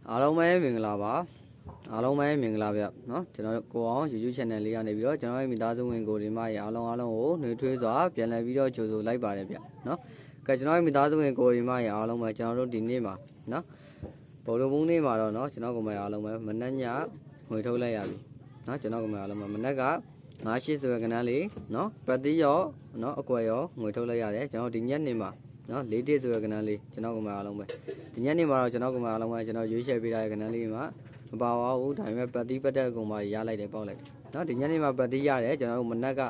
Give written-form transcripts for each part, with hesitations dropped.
အားလုံးပဲမင်္ဂလာပါအားလုံးပဲမင်္ဂလာဗျနော်ကျွန်တော်ကိုအောင် YouTube channel လေးကနေပြီးတော့ကျွန်တော်ရဲ့မိသားစုဝင်ကိုဒီမရဲ့အားလုံးကိုနှွေးထွေးစွာပြန်လည်ပြီးတော့ကြိုဆိုလိုက်ပါတယ်ဗျနော်ကဲကျွန်တော်ရဲ့မိသားစုဝင်ကိုဒီမရဲ့အားလုံးပဲကျွန်တော်တို့ဒီနေ့မှာနော်ဗုဒ္ဓဘုန်းနေ့မှာတော့နော်ကျွန်တော်ကိုမရဲ့အားလုံးပဲမနက်ညငွေထုတ်လိုက်ရပြီနော်ကျွန်တော်ကိုမရဲ့အားလုံးပဲမနက်က9:00ဆိုရကနန်းလေးနော်ပတ်တိရောနော်အကွယ်ရောငွေထုတ်လိုက်ရတယ်ကျွန်တော်ဒီညနေမှာနော်4:00ဆိုရကနန်းလေးကျွန်တော်ကမှအားလုံးပဲဒီညနေမှာတော့ကျွန်တော်ကမှအားလုံးပဲကျွန်တော်ရွေးချယ်ပေးထားတဲ့ကနန်းလေးမှာမပါပါဘူးဒါပေမဲ့ပတ်တိပတ်တဲ့ကောင်မရလိုက်တယ်ပေါက်လိုက်တယ်နော်ဒီညနေမှာပတ်တိရတယ်ကျွန်တော်တို့မနက်က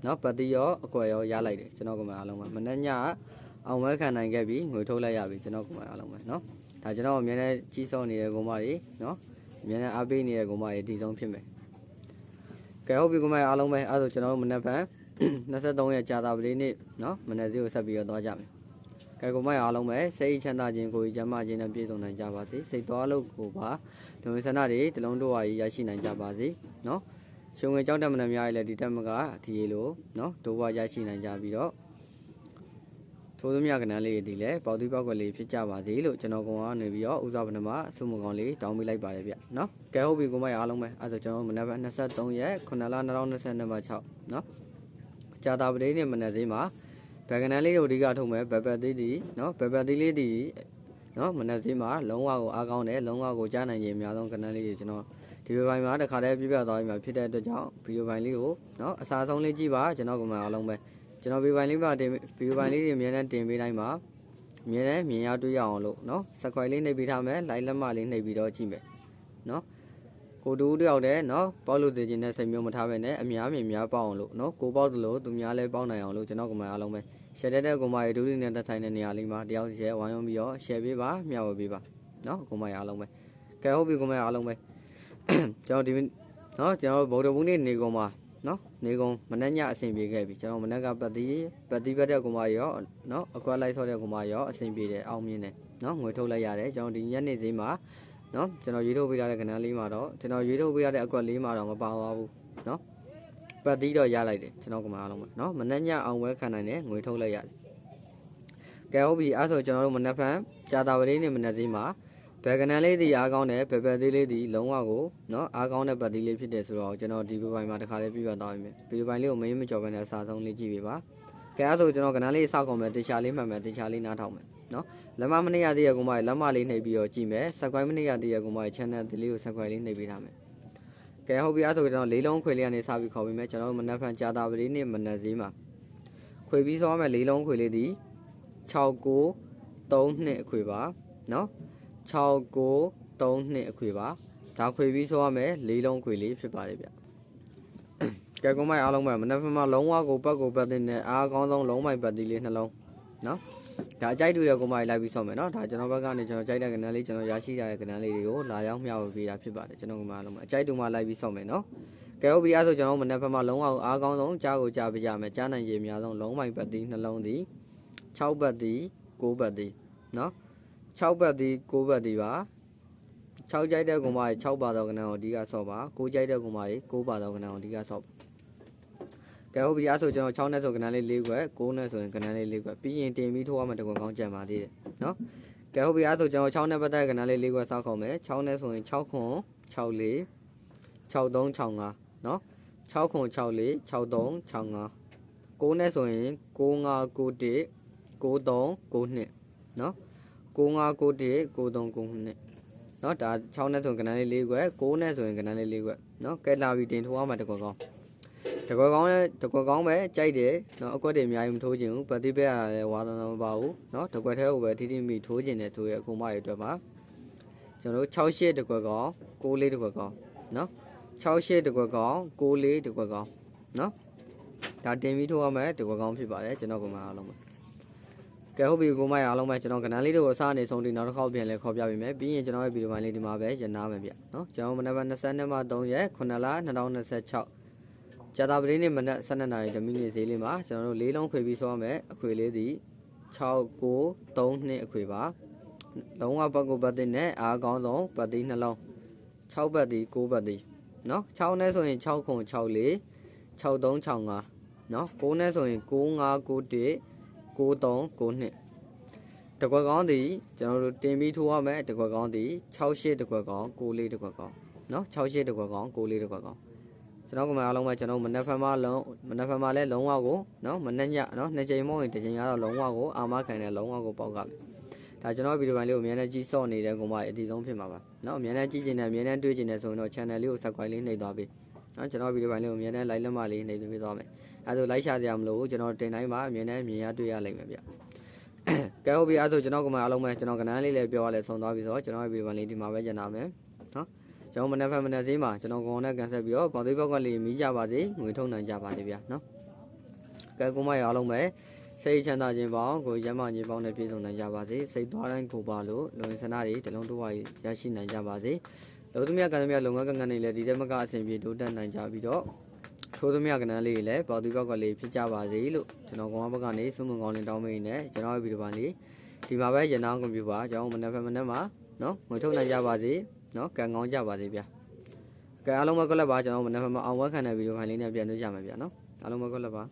နော်ပတ်တိရောအကွယ်ရောရလိုက်တယ်ကျွန်တော်ကမှအားလုံးပဲမနက်ညအောင်ဝဲခံနိုင်ခဲ့ပြီငွေထုတ်လိုက်ရပြီကျွန်တော်ကမှအားလုံးပဲနော်ဒါကျွန်တော်အမြဲတမ်းကြီးစောနေတဲ့ကောင်မတွေနော်အမြဲတမ်းအားပေးနေတဲ့ကောင်မတွေဒီဆုံးဖြစ်မယ်ကဲဟုတ်ပြီကောင်မအားလုံးပဲအဲ့ဒါဆိုကျွန်တော်တို့မနက်ဖြန်23ရက်ကြာတာပလေးနေ့နော်မနက်စီကိုဆက်ပြီးတော့သွားကြမယ်ကဲကိုမအားလုံးပဲစိတ်ချမ်းသာခြင်းကိုယ်ကျန်းမာခြင်းနဲ့ပြည့်စုံနိုင်ကြပါစေစိတ်သွားလို့ကိုပါဒုံဆန္ဒတွေတလုံးတို့ဝါကြီးရရှိနိုင်ကြပါစေနော်ရှင်ဝင်ကြောင်းတက်မနှများရဲ့လည်းဒီတက်မကဒီလိုနော်ဒိုးဝါရရှိနိုင်ကြပြီးတော့ထိုးသမျှကဏ္ဍလေးဒီလည်းပေါတိပေါက်ွက်လေးဖြစ်ကြပါစေလို့ကျွန်တော်ကနေပြီးတော့ဥစားပနမအဆုမကောင်းလေးတောင်းပေးလိုက်ပါတယ်ဗျနော်ကဲဟုတ်ပြီကိုမအားလုံးပဲအဲ့ဒါဆိုကျွန်တော်မနက်23ရက်9လ2022မှာ6နော်ကြာတာပတိနေ့မနက်သေးမှာဘယ်ကနန်းလေးတို့အဓိကထုတ်မယ်ဘယ်ပတ်သေးသည်နော်ဘယ်ပတ်သေးလေးဒီနော်မနက်သေးမှာလုံးဝကိုအားကောင်းတယ်လုံးဝကိုကြားနိုင်ခြင်းအများဆုံးကနန်းလေးတွေကျွန်တော်ဒီဗီဒီယိုပိုင်းမှာတစ်ခါတည်းပြပြသွားပြီးမှဖြစ်တဲ့အတွက်ကြောင့်ဗီဒီယိုပိုင်းလေးကိုနော်အစားဆုံးလေးကြည့်ပါကျွန်တော်ကမှအားလုံးပဲကျွန်တော်ဗီဒီယိုပိုင်းလေးပါတင်ဗီဒီယိုပိုင်းလေးတွေအများနဲ့တင်ပေးတိုင်းမှာအများနဲ့မြင်ရတွေ့ရအောင်လို့နော်စခွိုင်လေးနှိပ်ပေးထားမယ်လိုက်လက်မလေးနှိပ်ပြီးတော့ကြည့်မယ်နော်ကိုတူတယောက်တည်းနော်ပေါက်လို့သိခြင်းနဲ့စိတ်မျိုးမထားပဲနဲ့အများမြင်များပေါက်အောင်လို့နော်ကိုပေါက်သလိုသူများလည်းပေါက်နိုင်အောင်လို့ကျွန်တော်ကမှအားလုံးပဲshare တဲ့ကိုမရဲ့ဒုတိယနဲ့တက်ဆိုင်တဲ့နေရာလေးမှာတယောက် share ဝိုင်းဝန်းပြီးတော့ share ပေးပါမျှဝေပေးပါနော်ကိုမရဲ့အားလုံးပဲကဲဟုတ်ပြီကိုမရဲ့အားလုံးပဲကျွန်တော်ဒီနော်ကျွန်တော်ဗုဒ္ဓဘုန်းနေ့နေကုန်မှာနော်နေကုန်မနက်ညအဆင်ပြေခဲ့ပြီကျွန်တော်မနက်ကပတ်တိပတ်တဲ့ကိုမရောနော်အကွက်လိုက်ဆော့တဲ့ကိုမရောအဆင်ပြေတယ်အောင်မြင်တယ်နော်ငွေထုတ်လိုက်ရတယ်ကျွန်တော်ဒီညနေစည်းမှာနော်ကျွန်တော်ရွေးထုတ်ပေးထားတဲ့ကဏ္ဍလေးမှာတော့ကျွန်တော်ရွေးထုတ်ပေးထားတဲ့အကွက်လေးမှာတော့မပါသွားဘူးနော်ပတ်တိတော့ရလိုက်တယ်ကျွန်တော်ကမှအားလုံးပဲနော်မနက်ညအောင်ဝဲခံနိုင်တယ်ငွေထုတ်လိုက်ရတယ်ကဲဟုတ်ပြီအဲ့ဆိုကျွန်တော်တို့မနက်ဖြန်ကြာတာပလေးနေ့မနက်စည်းမှာဘယ်ကနန်းလေးဒီအားကောင်းတယ်ဘယ်ပတ်သေးလေးဒီလုံးဝကိုနော်အားကောင်းတဲ့ပတ်သေးလေးဖြစ်တယ်ဆိုတော့ကျွန်တော်ဒီဗီဒီယိုပိုင်းမှာတစ်ခါလေးပြပြသွားပြီဗီဒီယိုပိုင်းလေးကိုမင်းမကြော်ဘဲနဲ့အစားဆုံးလေးကြည့်ပေးပါကဲအဲ့ဆိုကျွန်တော်ကနန်းလေးစောက်ကုန်မယ်တေချာလေးမှတ်မယ်တေချာလေးနားထောင်မယ်နော်လက်မမနေ့ရသေးရကောင်မလက်မလေးနှိပ်ပြီးတော့ကြည့်မယ်စက်ကွိုင်းမနေ့ရသေးရကောင်မ channel ဒီလေးကိုစက်ကွိုင်းလေးနှိပ်ပေးထားမယ်ကဲဟုတ်ပြီအဲ့ဆိုကျွန်တော်လေးလုံးခွေလေးကနေစပြီးခေါ်ပြီးမယ်ကျွန်တော်မနက်ဖြန်ကြာတာပလေးနေ့မနက်စည်းမှာခွေပြီးစောမယ်လေးလုံးခွေလေးဒီ6932အခွေပါနော်6932အခွေပါဒါခွေပြီးဆိုရမယ်လေးလုံးခွေလေးဖြစ်ပါတယ်ဗျကဲကုန်းမိုက်အားလုံးပဲမနက်ဖြန်မှာလုံးဝကိုပတ်တဲ့နဲ့အားကောင်းဆုံးလုံးမိုက်ပတ်တီးလေးနှလုံးနော်ဒါအကြိုက်တူတဲ့ကုန်းမိုက်လိုက်ပြီးဆော့မယ်နော်ဒါကျွန်တော်ဘက်ကနေကျွန်တော်ကြိုက်တဲ့ကဏ္ဍလေးကျွန်တော်ရရှိရတဲ့ကဏ္ဍလေးတွေကိုလာရောက်မျှဝေပေးတာဖြစ်ပါတယ်ကျွန်တော်ကမှအားလုံးပဲအကြိုက်တူမှလိုက်ပြီးဆော့မယ်နော်ကဲဟုတ်ပြီအဲ့ဆိုကျွန်တော်မနက်ဖြန်မှာလုံးဝအားကောင်းဆုံးကြားကိုကြားပေးကြမယ်ကြားနိုင်ရည်အများဆုံးလုံးမိုက်ပတ်တီးနှလုံးသည်6ပတ်တီး9ပတ်တီးနော်6ပတ်ဒီ9ပတ်ဒီပါ6ကြိုက်တဲ့ကောင်မကြီး6ပါတော့ကနန်းကိုအဓိကဆော့ပါ9ကြိုက်တဲ့ကောင်မကြီး9ပါတော့ကနန်းကိုအဓိကဆော့ကဲဟုတ်ပြီအဲ့ဆိုကျွန်တော်6နဲ့ဆိုကနန်းလေး4ခွက်9နဲ့ဆိုရင်ကနန်းလေး4ခွက်ပြီးရင်တင်ပြီးထိုးရမယ်တကွက်ကောင်းကြံပါသေးတယ်နော်ကဲဟုတ်ပြီအဲ့ဆိုကျွန်တော်6နဲ့ပတ်တဲ့ကနန်းလေး4ခွက်စောက်ခုံမယ်6နဲ့ဆိုရင်6ခွန်64 63 65နော်6ခွန်64 63 65 9နဲ့ဆိုရင်95 91 93 92နော်95919392နော်ဒါ6နဲ့ဆိုရင်ကဏ္ဍလေး4ခွက်9နဲ့ဆိုရင်ကဏ္ဍလေး4ခွက်နော်ကဲလာပြီးတင်ထိုးအောင်မှာတကွက်ကောင်းပဲကြိုက်တယ်နော်အကွက်တွေအများကြီးမထိုးချင်ဘူးပတ်တိပဲရတယ်ဝါသနာမပါဘူးနော်တကွက်ထဲကိုပဲထိထိမိထိုးချင်တယ်ဆိုရအကုန်မရအတွက်ပါကျွန်တော်တို့68တကွက်ကောင်း94တကွက်ကောင်းနော်68တကွက်ကောင်း94တကွက်ကောင်းနော်ဒါတင်ပြီးထိုးအောင်မှာတကွက်ကောင်းဖြစ်ပါတယ်ကျွန်တော်ကမှအားလုံးပဲကဲဟုတ်ပြီကိုမရအားလုံးပဲကျွန်တော်ကဏ္ဍလေးတွေကိုအစားအနေဆုံးဒီနောက်တစ်ခေါက်ပြန်လဲခေါ်ပြပေးမယ်ပြီးရင်ကျွန်တော်ရဲ့ဗီဒီယိုပိုင်းလေးဒီမှာပဲရနာမယ်ဗျနော်ကျွန်တော်မနက်ဖြန်22မှ3ရက်9လ2026ကြာတာပလေးနေ့မနက်12နာရီ10မိနစ်ဈေးလေးမှာကျွန်တော်တို့လေးလုံးခွေပြီးဆိုရမယ်အခွေလေးဒီ6932အခွေပါလုံးဝပတ်ကိုပတ်တဲ့နဲ့အားကောင်းဆုံးပတ်သေးနှလုံး6ပတ်ဒီ9ပတ်ဒီနော်6နဲ့ဆိုရင်6ခွန်64 6365နော်9နဲ့ဆိုရင်9591 9392 တကွက်ကောင်းသည်ကျွန်တော်တို့တင်ပြီးထိုးရမယ်တကွက်ကောင်းသည်68တကွက်ကောင်း94တကွက်ကောင်းနော်68တကွက်ကောင်း94တကွက်ကောင်းကျွန်တော်ကမှအားလုံးပဲကျွန်တော်မနက်ဖက်မှလည်းလုံးဝကိုနော်မနက်ညနော်နှစ်ချိန်မဟုတ်ရင်တစ်ချိန်ကတော့လုံးဝကိုအာမခံတဲ့လုံးဝကိုပေါက်ကမယ်ဒါကျွန်တော်ဗီဒီယိုပိုင်းလေးကိုအများနဲ့ကြည့်စော့နေတဲ့ကောင်မအတီဆုံးဖြစ်မှာပါနော်အများနဲ့ကြည့်ချင်တယ်အများနဲ့တွေ့ချင်တယ်ဆိုရင်တော့ channel လေးကို subscribe လေးနှိပ်သွားပေးနော်ကျွန်တော်ဗီဒီယိုပိုင်းလေးကိုအများနဲ့ like လက်မလေးနှိပ်ပေးသွားမယ်အဲဒါဆို like ရှာစရာမလိုဘူးကျွန်တော်တင်တိုင်းမှာအများနဲ့မြင်ရတွေ့ရလိမ့်မယ်ဗျကဲဟုတ်ပြီအဲဆိုကျွန်တော်ကမှအားလုံးပဲကျွန်တော်ကဏ္ဍလေးလည်းပြောရလဲဆုံးသွားပြီဆိုတော့ကျွန်တော်ရဲ့ဗီဒီယိုပိုင်းလေးဒီမှာပဲကျန်တာမယ်နော်ကျွန်တော်မနက်ဖက်မနက်ဈေးမှာကျွန်တော်ကောင်နဲ့ကန်ဆက်ပြီးတော့ပေါင်သေးပေါက်ကလေးမီးကြပါစေငွေထုတ်နိုင်ကြပါစေဗျနော်ကဲကိုမရအားလုံးပဲစိတ်ချမ်းသာခြင်းပေါင်းကိုရမ်းမခြင်းပေါင်းနဲ့ပြည့်စုံနိုင်ကြပါစေစိတ်သွားတိုင်းကိုပါလို့လုံရင်ဆန္ဒတွေတလုံးတစ်ဝါရရှိနိုင်ကြပါစေလို့သူများကံသမျှလုံငန်းကံတွေလည်းဒီတက်မကအစဉ်ပြေတိုးတက်နိုင်ကြပြီးတော့ထိုးသမျှကဏ္ဍလေးလည်းပေါင်သေးပေါက်ကလေးဖြစ်ကြပါစေလို့ကျွန်တော်ကောင်ဘက်ကနေစုံမကောင်းလင်းတောင်းမိနေကျွန်တော်ရဲ့ဗီဒီယိုပိုင်းလေးဒီမှာပဲရန်နာကွန်ပျူတာကျွန်တော်မနက်ဖက်မနက်မှာနော်ငွေထုတ်နိုင်ကြပါစေနော်ကံကောင်းကြပါစေဗျာကဲအားလုံးပဲကလပ်ပါကျွန်တော်မနက်ဖက်မှာအောင်ဝက်ခံတဲ့ဗီဒီယိုဖိုင်လေးနဲ့ပြန်တွေ့ကြမှာဗျာနော်အားလုံးပဲကလပ်ပါ